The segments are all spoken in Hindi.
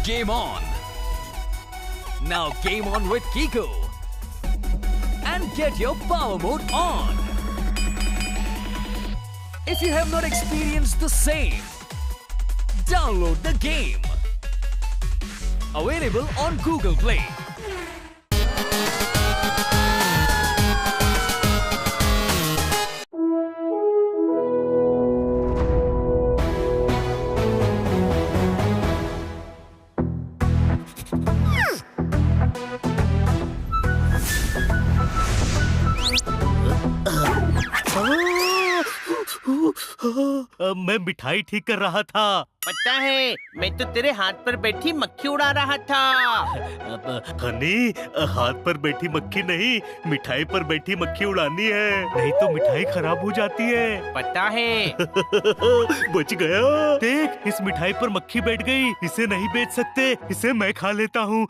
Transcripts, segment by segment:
Game on! Now game on with Kiko and get your power mode on. If you have not experienced the same, download the game. Available on Google Play. मैं मिठाई ठीक कर रहा था। पता है, मैं तो तेरे हाथ पर बैठी मक्खी उड़ा रहा था। हनी, हाथ पर बैठी मक्खी नहीं, मिठाई पर बैठी मक्खी उड़ानी है, नहीं तो मिठाई खराब हो जाती है। पता है। बच गया। देख, इस मिठाई पर मक्खी बैठ गई। इसे नहीं बेच सकते, इसे मैं खा लेता हूँ।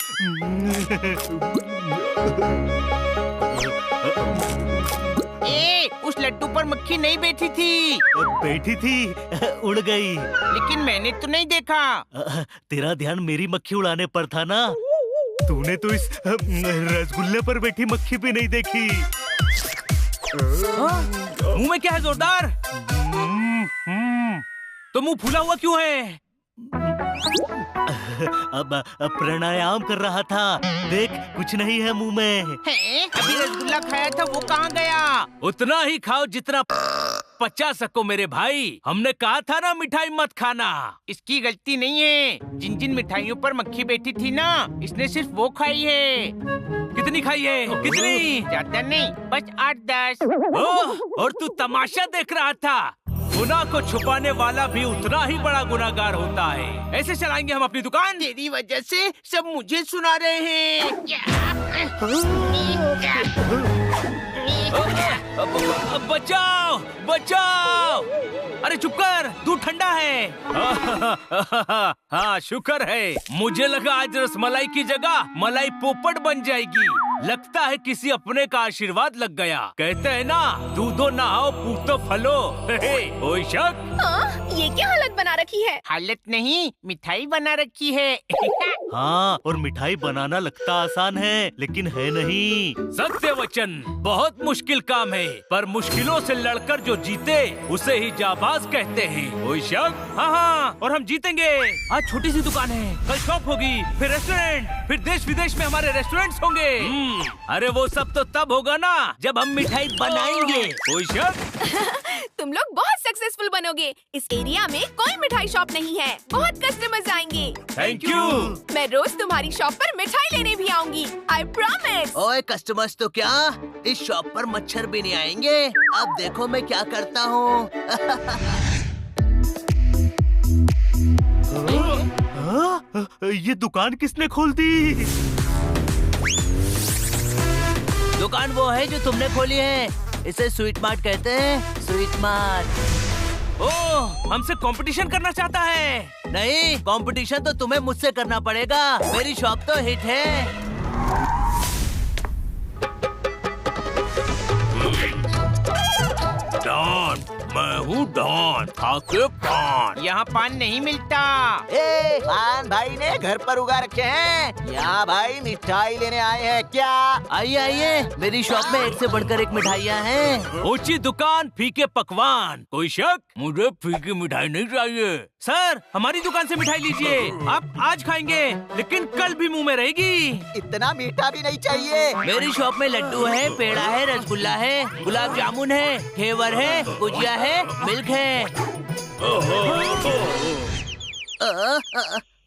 उस लड्डू पर मक्खी नहीं बैठी थी। बैठी थी, उड़ गई। लेकिन मैंने तो नहीं देखा। तेरा ध्यान मेरी मक्खी उड़ाने पर था ना। तूने तो इस रसगुल्ले पर बैठी मक्खी भी नहीं देखी। मुंह में क्या है जोरदार? तो मुंह फूला हुआ क्यों है? अब प्राणायाम कर रहा था। देख, कुछ नहीं है मुंह में। अभी रसगुल्ला खाया था, वो कहाँ गया? उतना ही खाओ जितना पचा सको मेरे भाई। हमने कहा था ना मिठाई मत खाना। इसकी गलती नहीं है। जिन जिन मिठाइयों पर मक्खी बैठी थी ना, इसने सिर्फ वो खाई है। कितनी खाई है? कितनी? ज्यादा नहीं, बस 8-10। और तू तमाशा देख रहा था। गुनाह को छुपाने वाला भी उतना ही बड़ा गुनाहगार होता है। ऐसे चलाएंगे हम अपनी दुकान? तेरी वजह से सब मुझे सुना रहे हैं। बचाओ, बचाओ! अरे चुप कर, दूध ठंडा है। हाँ, शुक्र है। मुझे लगा आज रसमलाई की जगह मलाई पोपट बन जाएगी। लगता है किसी अपने का आशीर्वाद लग गया। कहते हैं ना, दूधो नहाओ पूतो फलो। कोई शक? ये क्या हालत बना रखी है? हालत नहीं, मिठाई बना रखी है। हाँ, और मिठाई बनाना लगता आसान है, लेकिन है नहीं। सत्य वचन बहुत मुश्किल काम है, पर मुश्किलों से लड़कर जो जीते उसे ही जाबाज कहते हैं। कोई शक? हाँ, और हम जीतेंगे। आज छोटी सी दुकान है, कल शॉप होगी, फिर रेस्टोरेंट, फिर देश विदेश में हमारे रेस्टोरेंट्स होंगे। अरे वो सब तो तब होगा ना जब हम मिठाई बनाएंगे। कोई शक? तुम लोग बहुत सक्सेसफुल बनोगे। इस एरिया में कोई मिठाई शॉप नहीं है। बहुत कस्टमर्स आएंगे। Thank you. मैं रोज तुम्हारी शॉप पर मिठाई लेने भी आऊंगी। I promise। ओए कस्टमर्स तो क्या, इस शॉप पर मच्छर भी नहीं आएंगे। अब देखो मैं क्या करता हूँ। ये दुकान किसने खोल दी? दुकान वो है जो तुमने खोली है। इसे स्वीट मार्ट कहते हैं, स्वीट मार्ट। ओह, हमसे कंपटीशन करना चाहता है। नहीं, कंपटीशन तो तुम्हें मुझसे करना पड़ेगा। मेरी शॉप तो हिट है। डॉन, मैं हूँ डॉन, खाके पान। यहाँ पान नहीं मिलता। ए, पान भाई ने घर पर उगा रखे हैं। यहाँ भाई मिठाई लेने आए हैं क्या? आइए आइए, मेरी शॉप में एक से बढ़कर एक मिठाइयाँ हैं। ऊंची दुकान, फीके पकवान। कोई शक? मुझे फीकी मिठाई नहीं चाहिए। सर, हमारी दुकान से मिठाई लीजिए। आप आज खाएंगे, लेकिन कल भी मुंह में रहेगी। इतना मीठा भी नहीं चाहिए। मेरी शॉप में लड्डू है, पेड़ा है, रसगुल्ला है, गुलाब जामुन है, घेवर है, गुजिया है, मिल्क है।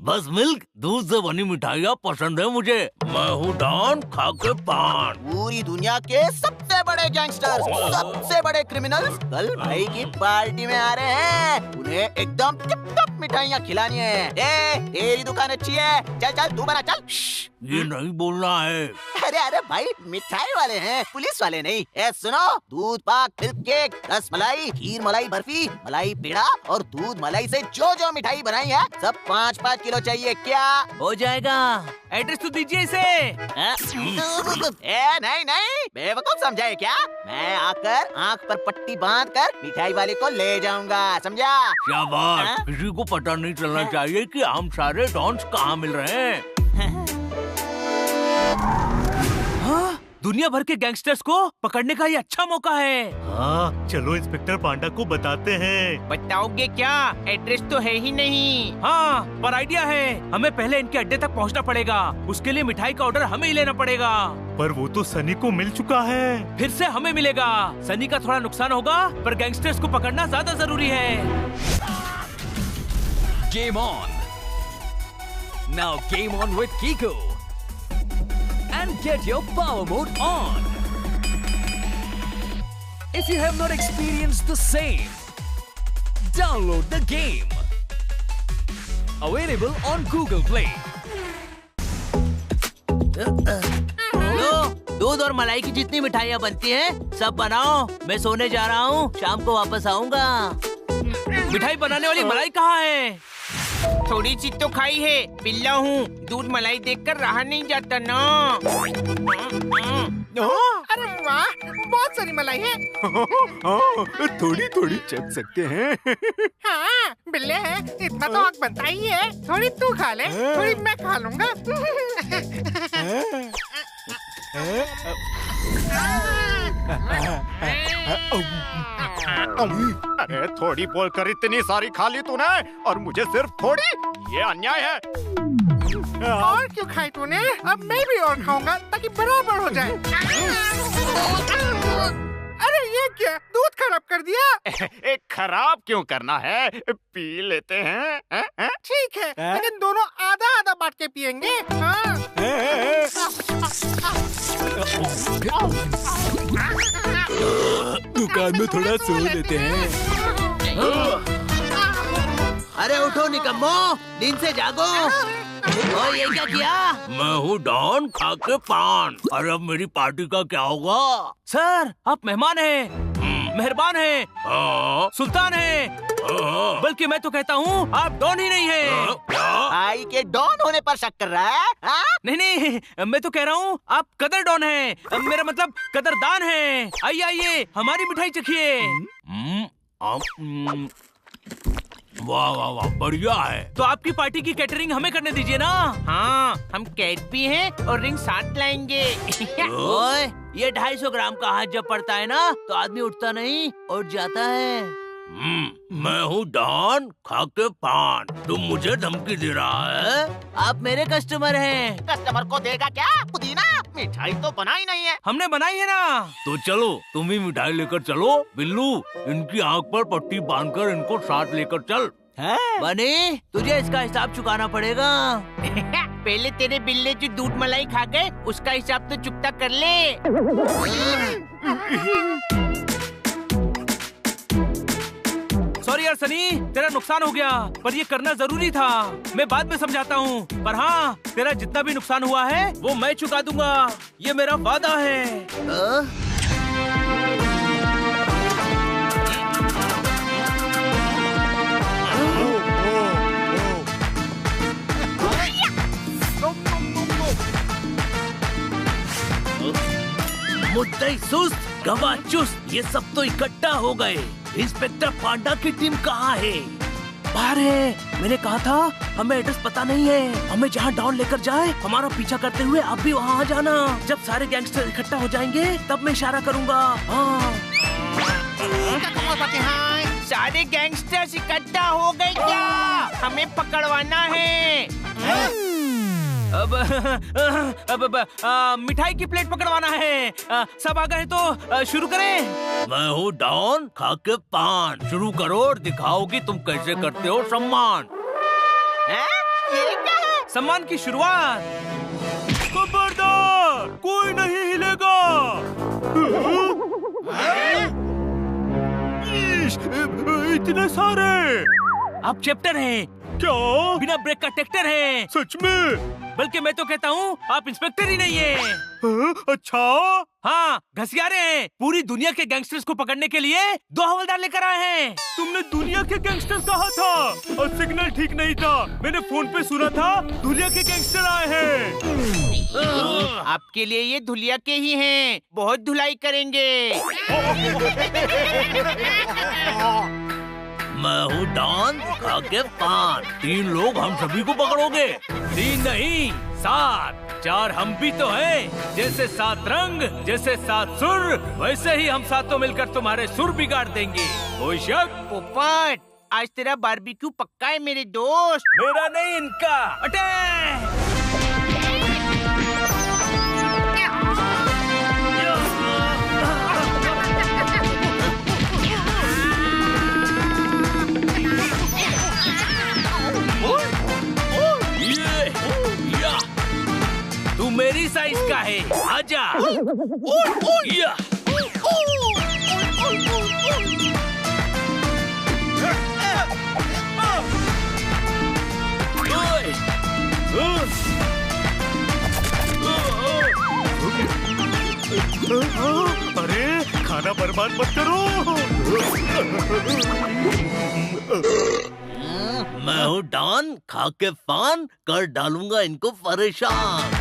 बस मिल्क, दूध से बनी मिठाइयाँ पसंद है मुझे। मैं हूँ डॉन, खाके पान। पूरी दुनिया के सबसे बड़े गैंगस्टर्स, सबसे बड़े क्रिमिनल्स कल भाई की पार्टी में आ रहे हैं। उन्हें एकदम टिप टॉप मिठाइयाँ खिलानी है। तेरी दुकान अच्छी है, चल चल तू बना, चल। ये नहीं बोलना है। अरे अरे भाई, मिठाई वाले हैं, पुलिस वाले नहीं। ए सुनो, दूध पाक, मिल्क केक, रस मलाई, खीर मलाई बर्फी, मलाई पेड़ा और दूध मलाई से जो जो मिठाई बनाई है सब 5-5 किलो चाहिए। क्या हो जाएगा। एड्रेस तो दीजिए इसे। नहीं नहीं, बेवकूफ समझा है क्या? मैं आकर आँख पर पट्टी बांध कर मिठाई वाले को ले जाऊंगा, समझा? शाबाश, किसी को पता नहीं चलना चाहिए कि हम सारे डॉन्स कहाँ मिल रहे हैं। हाँ, दुनिया भर के गैंगस्टर्स को पकड़ने का ये अच्छा मौका है। हाँ, चलो इंस्पेक्टर पांडा को बताते हैं। बताओगे क्या? एड्रेस तो है ही नहीं। हाँ, पर आइडिया है। हमें पहले इनके अड्डे तक पहुंचना पड़ेगा। उसके लिए मिठाई का ऑर्डर हमें ही लेना पड़ेगा। पर वो तो सनी को मिल चुका है। फिर से हमें मिलेगा। सनी का थोड़ा नुकसान होगा, पर गैंगस्टर्स को पकड़ना ज्यादा जरूरी है। Game on! Now game on with Kiko! And get your power mode on! If you have not experienced the same, download the game! Available on Google Play. लो, दूध और मलाई की जितनी मिठाइयाँ बनती हैं, सब बनाओ। मैं सोने जा रहा हूँ, शाम को वापस आऊँगा। मिठाई बनाने वाली मलाई कहाँ है? थोड़ी सी तो खाई है, बिल्ला हूँ। दूध मलाई देखकर रहा नहीं जाता ना। अरे वाह, बहुत सारी मलाई है। थोड़ी थोड़ी चख सकते हैं। हाँ, बिल्ले है, इतना तो हक बनता ही है। थोड़ी तू खा ले, थोड़ी मैं खा लूंगा। अरे थोड़ी बोलकर इतनी सारी खा ली तूने और मुझे सिर्फ थोड़ी, ये अन्याय है। और क्यों खाई तूने? अब मैं भी और खाऊंगा ताकि बराबर हो जाए। अरे ये क्या, दूध खराब कर दिया? एक खराब क्यों करना है, पी लेते हैं। ठीक है, लेकिन दोनों आधा आधा बांट के पियेंगे। हाँ। दुकान में थोड़ा सो लेते हैं। अरे उठो निकम्मो, नींद से जागो। ओ, ये क्या किया? मैं हूँ डॉन खा के पान। अरे अब मेरी पार्टी का क्या होगा? सर, आप मेहमान हैं, मेहरबान हैं, सुल्तान हैं। बल्कि मैं तो कहता हूँ आप डॉन ही नहीं हैं। भाई के डॉन होने पर शक कर रहा है? नहीं नहीं, मैं तो कह रहा हूँ आप कदर डॉन हैं। मेरा मतलब कदरदान हैं। आइए आइए, हमारी मिठाई चखिए। वाह वाह वाह, बढ़िया है। तो आपकी पार्टी की कैटरिंग हमें करने दीजिए ना। हाँ, हम कैट भी हैं और रिंग साथ लाएंगे। ओए, ये 250 ग्राम का हाथ जब पड़ता है ना, तो आदमी उठता नहीं, उठ जाता है। मैं हूँ डॉन खा के पान। तुम मुझे धमकी दे रहा है? आप मेरे कस्टमर हैं। कस्टमर को देगा क्या पुदीना? मिठाई तो बनाई नहीं है। हमने बनाई है ना। तो चलो, तुम ही मिठाई लेकर चलो। बिल्लू, इनकी आँख पर पट्टी बांधकर इनको साथ लेकर चल। बनी, तुझे इसका हिसाब चुकाना पड़ेगा। पहले तेरे बिल्ले जो दूध मलाई खा गए, उसका हिसाब तो चुकता कर ले। सॉरी यार सनी, तेरा नुकसान हो गया, पर ये करना जरूरी था। मैं बाद में समझाता हूँ, पर हाँ, तेरा जितना भी नुकसान हुआ है वो मैं चुका दूंगा। ये मेरा वादा है। मुद्दई सुस्त, गवाह चुस्त, ये सब तो इकट्ठा हो गए। इंस्पेक्टर पांडा की टीम कहाँ है? बाहर है। मैंने कहा था हमें एड्रेस पता नहीं है। हमें जहाँ डॉन लेकर जाए, हमारा पीछा करते हुए आप भी वहाँ आ जाना। जब सारे गैंगस्टर इकट्ठा हो जाएंगे तब मैं इशारा करूँगा। हाँ। सारे गैंगस्टर्स इकट्ठा हो गए क्या? हमें पकड़वाना है। अब मिठाई की प्लेट पकड़वाना है। सब आ गए तो शुरू करें। मैं हूँ डॉन खा के पान। शुरू करो और दिखाओ कि तुम कैसे करते हो सम्मान। ये क्या है? सम्मान की शुरुआत। खबरदार, कोई नहीं हिलेगा। इतने सारे। आप चैप्टर हैं क्या? बिना ब्रेक का ट्रैक्टर है। सच में? बल्कि मैं तो कहता हूँ आप इंस्पेक्टर ही नहीं है। अच्छा, हाँ, घसियारे हैं। पूरी दुनिया के गैंगस्टर्स को पकड़ने के लिए 2 हवलदार लेकर आए हैं। तुमने दुनिया के गैंगस्टर कहा था और सिग्नल ठीक नहीं था। मैंने फोन पे सुना था दुनिया के गैंगस्टर आए हैं। आपके लिए ये धुलिया के ही हैं। बहुत धुलाई करेंगे। मैं हूँ डॉन खाके पान। 3 लोग हम सभी को पकड़ोगे? 3 नहीं 7। 4 हम भी तो हैं। जैसे 7 रंग, जैसे 7 सुर, वैसे ही हम सातों मिलकर तुम्हारे सुर बिगाड़ देंगे। कोई शक? पोपट, आज तेरा बारबेक्यू पक्का है मेरे दोस्त। मेरा नहीं, इनका। अटैक! तू मेरी साइज का है, आजा। या। अरे खाना बर्बाद मत करो। मैं हूँ डॉन खाके फान, कर डालूंगा इनको परेशान।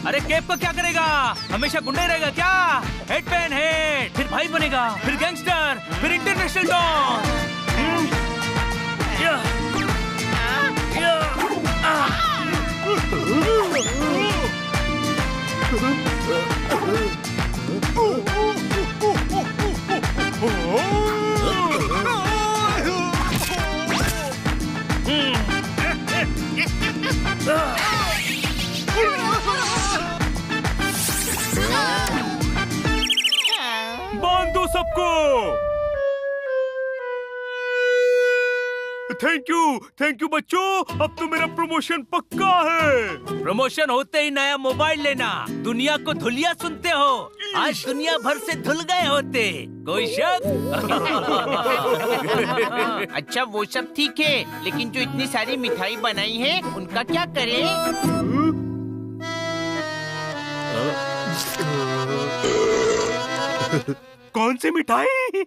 अरे केप का क्या करेगा? हमेशा गुंडा ही रहेगा क्या? हेड पेन हेड, फिर भाई बनेगा, फिर गैंगस्टर, फिर इंटरनेशनल डॉन। बांध दो सबको। थैंक यू बच्चों। अब तो मेरा प्रमोशन पक्का है। प्रमोशन होते ही नया मोबाइल लेना। दुनिया को धुलिया सुनते हो, आज दुनिया भर से धुल गए होते। कोई शक? अच्छा वो सब ठीक है, लेकिन जो इतनी सारी मिठाई बनाई है उनका क्या करें? कौन सी मिठाई?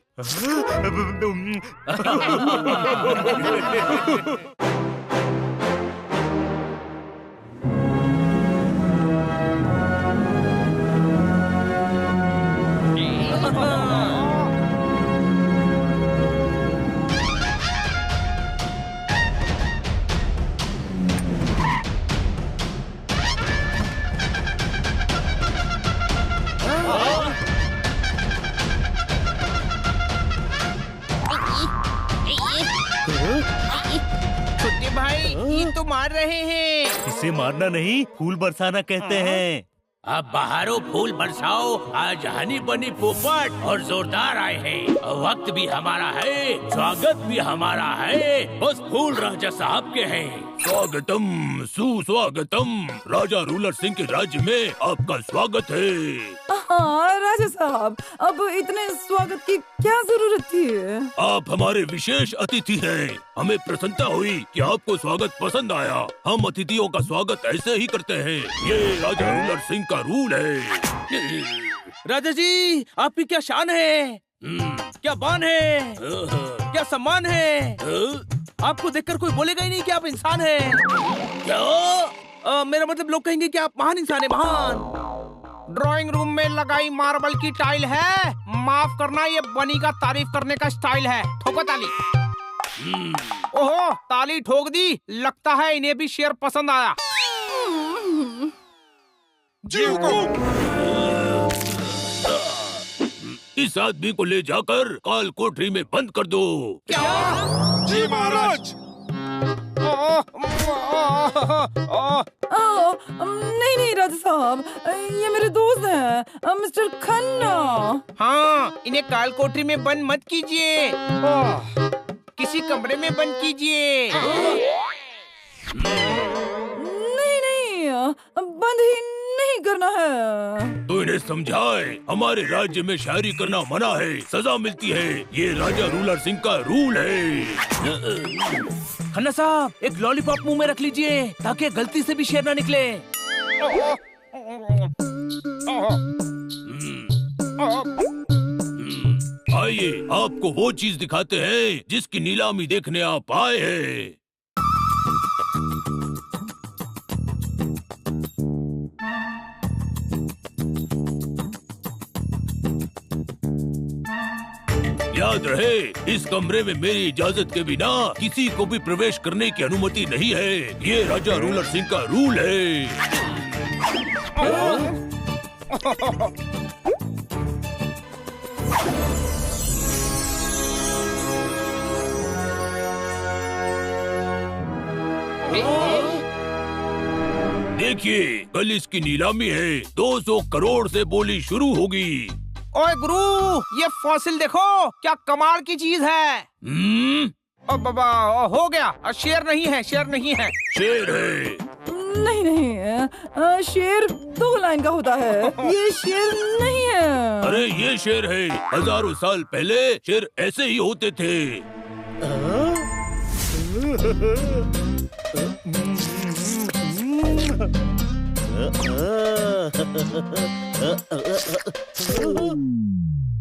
छोटे भाई, ये तो मार रहे हैं। इसे मारना नहीं, फूल बरसाना कहते हैं। अब बाहरों फूल बरसाओ, आज हनी बनी पोपट और जोरदार आए हैं। वक्त भी हमारा है, स्वागत भी हमारा है। बस फूल राजा साहब के हैं। स्वागतम सुस्वागतम, राजा रूलर सिंह के राज्य में आपका स्वागत है। हाँ राजा साहब, अब इतने स्वागत की क्या जरूरत थी? आप हमारे विशेष अतिथि हैं। हमें प्रसन्नता हुई कि आपको स्वागत पसंद आया। हम अतिथियों का स्वागत ऐसे ही करते हैं। ये राजा रूलर सिंह का रूल है। राजा जी, आपकी क्या शान है, क्या बान है, क्या सम्मान है? आपको देखकर कोई बोलेगा ही नहीं कि आप इंसान हैं। क्या? मेरा मतलब लोग कहेंगे कि आप महान इंसान हैं, महान। ड्राइंग रूम में लगाई मार्बल की टाइल है। माफ करना, ये बनी का तारीफ करने का स्टाइल है। ठोको ताली। ओहो, ताली ठोक दी। लगता है इन्हें भी शेर पसंद आया। जीव को इस आदमी को ले जाकर काल कोठरी में बंद कर दो। क्या? जी महाराज। नहीं नहीं राजा साहब, ये मेरे दोस्त हैं, मिस्टर खन्ना। हाँ, इन्हें काल कोठरी में बंद मत कीजिए, किसी कमरे में बंद कीजिए। नहीं नहीं, बंद ही नहीं करना है। तो इन्हें समझाए, हमारे राज्य में शायरी करना मना है, सजा मिलती है। ये राजा रूलर सिंह का रूल है। खन्ना साहब, एक लॉलीपॉप मुंह में रख लीजिए ताकि गलती से भी शेर ना निकले। आइए, आपको वो चीज दिखाते हैं जिसकी नीलामी देखने आप आए हैं। याद रहे, इस कमरे में मेरी इजाजत के बिना किसी को भी प्रवेश करने की अनुमति नहीं है। ये राजा रूलर सिंह का रूल है। देखिए, कल इसकी नीलामी है। 200 करोड़ से बोली शुरू होगी। ओए गुरु, ये फॉसिल देखो, क्या कमाल की चीज है। ओ बाबा, हो गया। शेर नहीं है, शेर नहीं है। शेर है। नहीं नहीं, शेर 2 लाइन का होता है, ये शेर नहीं है। अरे ये शेर है। हजारों साल पहले शेर ऐसे ही होते थे।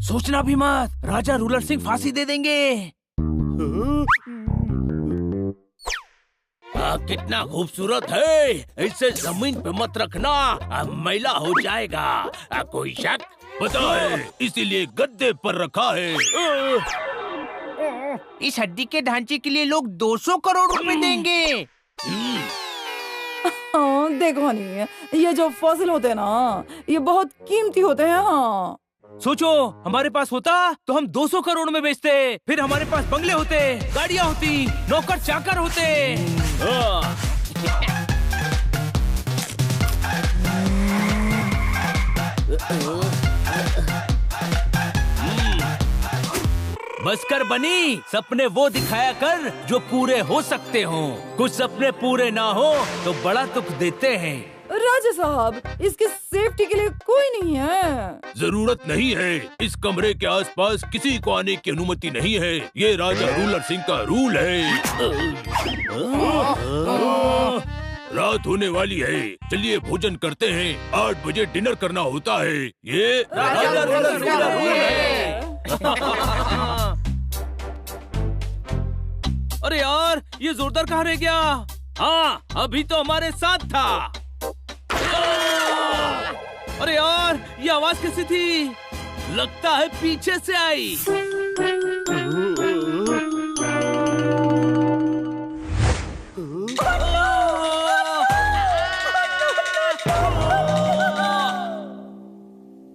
सोचना भी मत, राजा रूलर सिंह फांसी दे देंगे। कितना खूबसूरत है। इसे जमीन पे मत रखना, मैला हो जाएगा। कोई शक? पता है, इसीलिए गद्दे पर रखा है। इस हड्डी के ढांचे के लिए लोग 200 करोड़ रुपए देंगे। हाँ, देखो हनी, ये जो फॉसिल होते हैं ना, ये बहुत कीमती होते हैं। हाँ, सोचो, हमारे पास होता तो हम 200 करोड़ में बेचते, फिर हमारे पास बंगले होते, गाड़ियाँ होती, नौकर चाकर होते। बस कर बनी, सपने वो दिखाया कर जो पूरे हो सकते हो। कुछ सपने पूरे ना हो तो बड़ा दुख देते हैं। राजा साहब, इसकी सेफ्टी के लिए कोई नहीं है। जरूरत नहीं है। इस कमरे के आसपास किसी को आने की अनुमति नहीं है। ये राजा रूलर सिंह का रूल है। रात होने वाली है, चलिए भोजन करते हैं। 8 बजे डिनर करना होता है। ये राजा रूलर सिंह का रूल है। अरे यार, ये जोरदार कहाँ रह गया? हाँ, अभी तो हमारे साथ था। अरे यार, ये आवाज कैसी थी? लगता है पीछे से आई।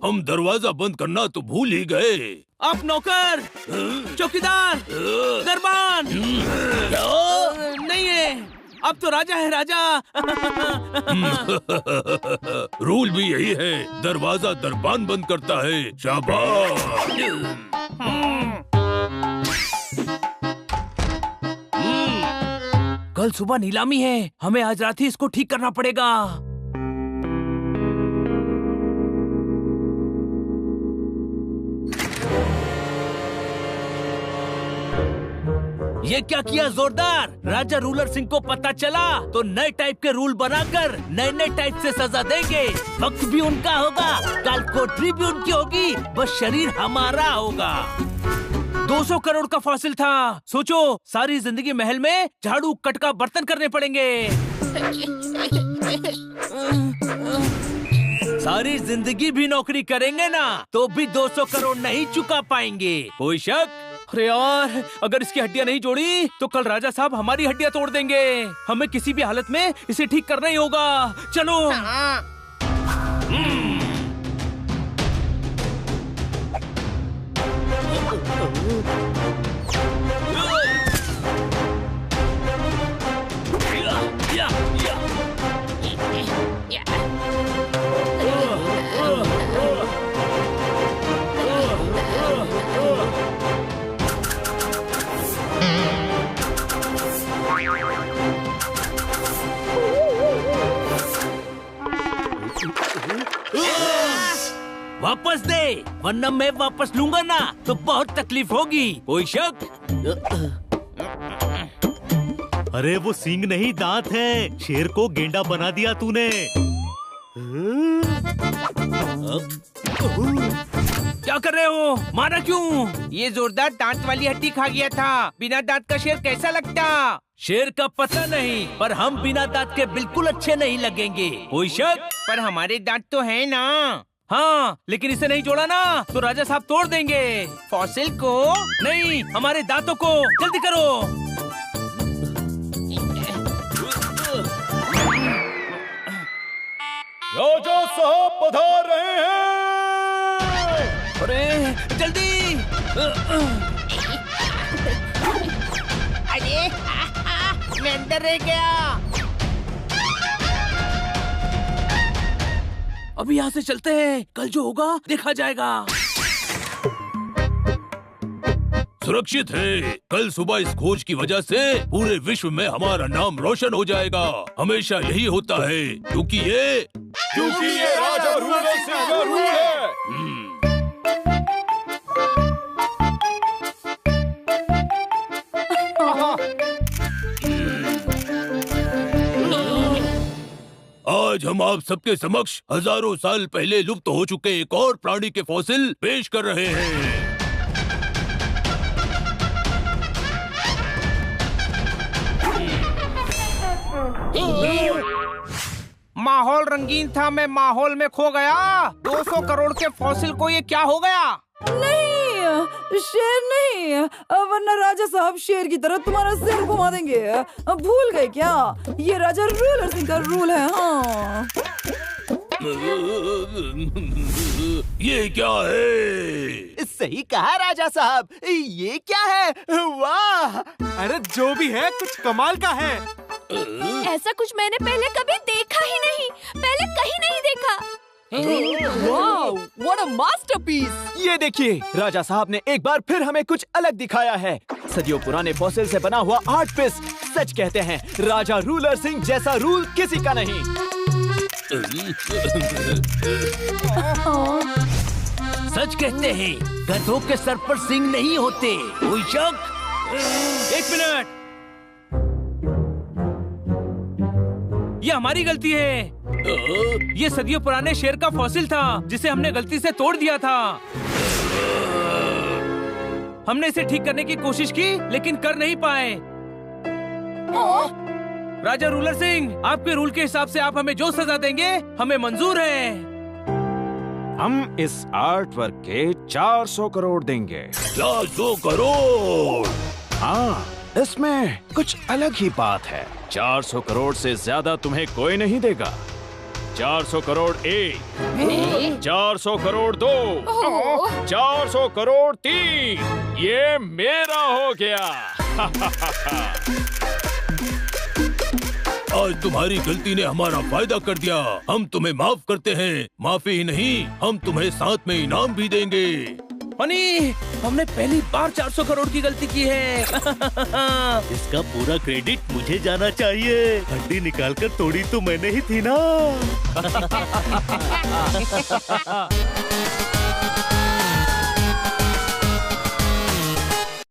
हम दरवाजा बंद करना तो भूल ही गए। आप नौकर, चौकीदार, दरबान नहीं है, अब तो राजा है राजा। रूल भी यही है, दरवाजा दरबान बंद करता है। शाबाश। कल सुबह नीलामी है, हमें आज रात ही इसको ठीक करना पड़ेगा। ये क्या किया जोरदार? राजा रूलर सिंह को पता चला तो नए टाइप के रूल बनाकर नए नए टाइप से सजा देंगे। वक्त भी उनका होगा, काल कोठरी भी उनकी होगी, बस शरीर हमारा होगा। 200 करोड़ का फासिल था। सोचो, सारी जिंदगी महल में झाड़ू कटका बर्तन करने पड़ेंगे। सारी जिंदगी भी नौकरी करेंगे ना तो भी 200 करोड़ नहीं चुका पाएंगे। कोई शक? अरे यार, अगर इसकी हड्डियां नहीं जोड़ी तो कल राजा साहब हमारी हड्डियां तोड़ देंगे। हमें किसी भी हालत में इसे ठीक करना ही होगा। चलो। वरना मैं वापस लूंगा ना तो बहुत तकलीफ होगी। कोई शक? अरे वो सींग नहीं, दांत है। शेर को गेंडा बना दिया तूने। क्या कर रहे हो? मारा क्यों? ये जोरदार दांत वाली हड्डी खा गया था। बिना दांत का शेर कैसा लगता? शेर का पता नहीं, पर हम बिना दांत के बिल्कुल अच्छे नहीं लगेंगे। कोई शक? पर हमारे दांत तो है ना। हाँ, लेकिन इसे नहीं जोड़ा ना तो राजा साहब तोड़ देंगे। फॉसिल को नहीं, हमारे दांतों को। जल्दी करो। राजा साहब पधार रहे हैं। अरे जल्दी। अरे मैं अंदर रह गया। अभी यहाँ से चलते हैं, कल जो होगा देखा जाएगा। सुरक्षित है। कल सुबह इस खोज की वजह से पूरे विश्व में हमारा नाम रोशन हो जाएगा। हमेशा यही होता है, क्योंकि ये राजा रूलर सिंह का रूल है। आज हम आप सबके समक्ष हजारों साल पहले लुप्त हो चुके एक और प्राणी के फॉसिल पेश कर रहे हैं। माहौल रंगीन था, मैं माहौल में खो गया। 200 करोड़ के फॉसिल को ये क्या हो गया? नहीं, शेर नहीं, वरना राजा साहब शेर की तरह तुम्हारा सिर घुमा देंगे। भूल गए क्या? ये राजा रूलर सिंह का रूल है। हाँ। ये क्या है? सही कहा राजा साहब, ये क्या है? वाह! अरे जो भी है कुछ कमाल का है। ऐसा कुछ मैंने पहले कभी देखा ही नहीं, पहले कहीं नहीं देखा। Wow, what a masterpiece! ये देखिए, राजा साहब ने एक बार फिर हमें कुछ अलग दिखाया है। सदियों पुराने फॉसिल से बना हुआ आर्ट पीस। सच कहते हैं, राजा रूलर सिंह जैसा रूल किसी का नहीं। सच कहते हैं, गधों के सर पर सिंग नहीं होते। कोई शक? एक मिनट, ये हमारी गलती है। ये सदियों पुराने शेर का फॉसिल था जिसे हमने गलती से तोड़ दिया था। हमने इसे ठीक करने की कोशिश की लेकिन कर नहीं पाए। राजा रूलर सिंह, आपके रूल के हिसाब से आप हमें जो सजा देंगे हमें मंजूर है। हम इस आर्ट वर्क के 400 करोड़ देंगे। 400 करोड़? हाँ, इसमें कुछ अलग ही बात है। 400 करोड़ से ज्यादा तुम्हें कोई नहीं देगा। 400 करोड़ एक, 400 करोड़ दो, 400 करोड़ तीन, ये मेरा हो गया। आज तुम्हारी गलती ने हमारा फायदा कर दिया। हम तुम्हें माफ करते हैं। माफी ही नहीं, हम तुम्हें साथ में इनाम भी देंगे। हनी, हमने पहली बार 400 करोड़ की गलती की है। इसका पूरा क्रेडिट मुझे जाना चाहिए। हड्डी निकालकर तोड़ी तो मैंने ही थी ना।